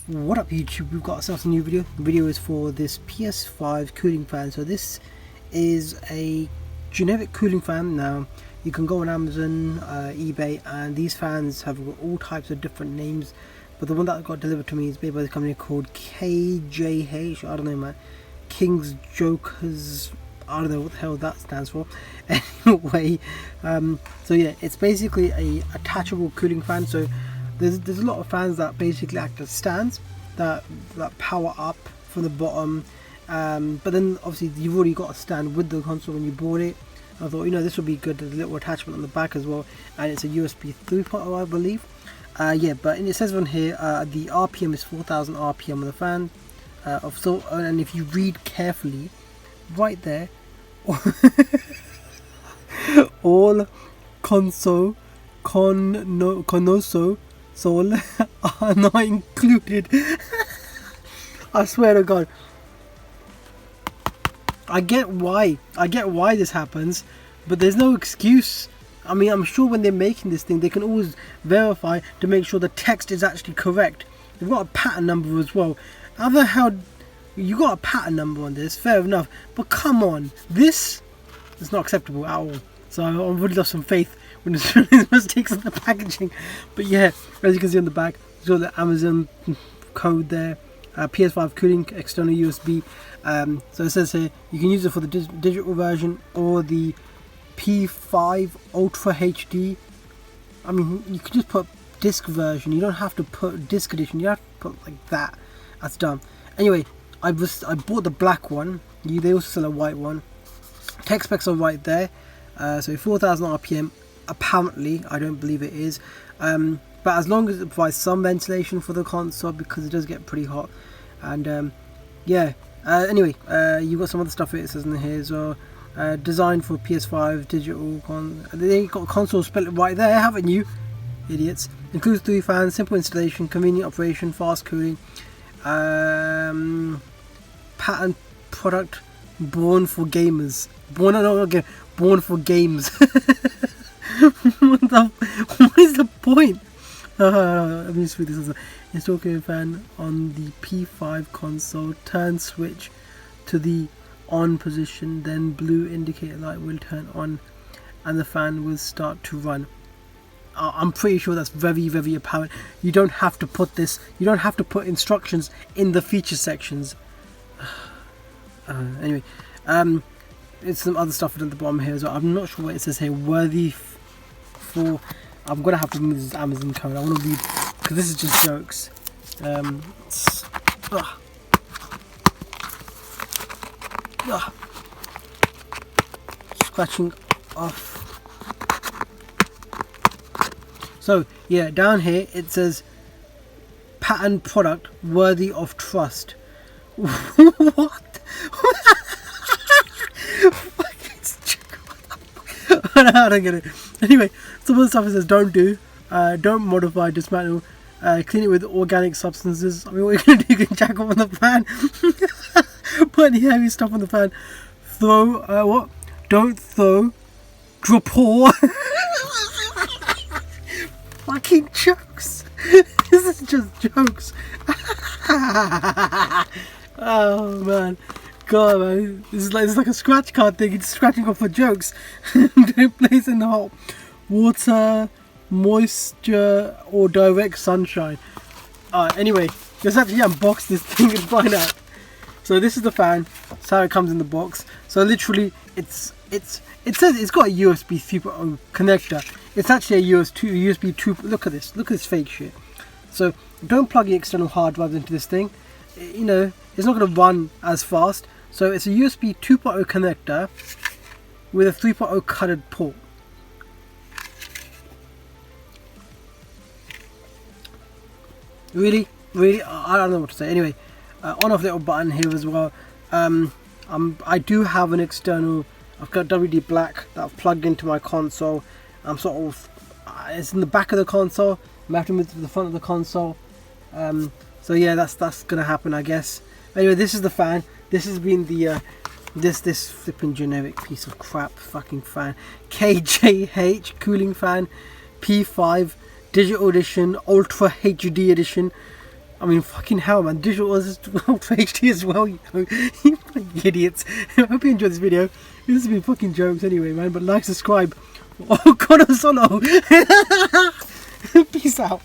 What up YouTube, we've got ourselves a new video. The video is for this PS5 cooling fan. So this is a generic cooling fan. Now you can go on Amazon, eBay, and these fans have got all types of different names, but the one that got delivered to me is made by the company called KJH. I don't know, man. King's Jokers, I don't know what the hell that stands for. Anyway, so yeah, it's basically a attachable cooling fan. So there's a lot of fans that basically act as stands that power up from the bottom, but then obviously you've already got a stand with the console when you bought it. I thought, you know, this would be good. There's a little attachment on the back as well, and it's a USB 3.0, I believe. Yeah, but it says on here the RPM is 4,000 RPM on the fan. And if you read carefully, right there, all console console are not included. I swear to God. I get why this happens, but there's no excuse. I mean, I'm sure when they're making this thing, they can always verify to make sure the text is actually correct. They've got a pattern number as well. How the hell you got a pattern number on this? Fair enough, but come on, this is not acceptable at all. So I've really lost some faith when there's mistakes in the packaging. But yeah, as you can see on the back, there's got the Amazon code there. PS5 cooling external USB. So it says here you can use it for the digital version or the P5 Ultra HD. I mean, you could just put disc version. You don't have to put disc edition. You have to put like that. That's dumb. Anyway, I bought the black one. They also sell a white one. Tech specs are right there. So 4,000 RPM. Apparently, I don't believe it is. But as long as it provides some ventilation for the console, because it does get pretty hot. And yeah. Anyway, you've got some other stuff it says in here as well. Designed for PS5 digital. They got console split right there, haven't you? Idiots. Includes 3 fans, simple installation, convenient operation, fast cooling. Patent product, born for gamers. Born for games. What is the point? Let me just read this. Install cooling fan on the P5 console. Turn switch to the on position, then blue indicator light will turn on and the fan will start to run. I'm pretty sure that's very, very apparent. You don't have to put this. You don't have to put instructions in the feature sections. Anyway, it's some other stuff at the bottom here as well. I'm not sure what it says here. Worthy for. I'm gonna have to move this Amazon code. I want to read because this is just jokes. Scratching off. So yeah, down here it says patent product worthy of trust. What? I don't get it. Anyway, some of the stuff it says don't modify, dismantle, clean it with organic substances. I mean, what are you gonna do? You can jack off on the fan. Put any heavy stuff on the fan. Throw what? Don't throw. Pour. Fucking jokes. This is just jokes. Oh man, God man, this is like a scratch card thing. It's scratching off for jokes. Don't place in the hot water, moisture, or direct sunshine. Anyway, let's actually unbox this thing and find out. So this is the fan. That's how it comes in the box. So literally, it says it's got a USB 3.0 connector. It's actually a USB 2. Look at this. Look at this fake shit. So don't plug your external hard drive into this thing. You know, it's not going to run as fast. So it's a USB 2.0 connector with a 3.0 cutted port. Really, I don't know what to say. Anyway, on off little button here as well. I do have an external. I've got WD black that I've plugged into my console. I'm sort of. It's in the back of the console. I'm have to move to the front of the console. So yeah, that's gonna happen, I guess. Anyway, this is the fan. This has been the this flipping generic piece of crap fucking fan. KJH cooling fan, P5 digital edition, Ultra HD edition. I mean, fucking hell, man. Digital is Ultra HD as well, you know. You fucking idiots. I hope you enjoyed this video. This has been fucking jokes anyway, man. But like, subscribe. Oh, God, Solo. Peace out.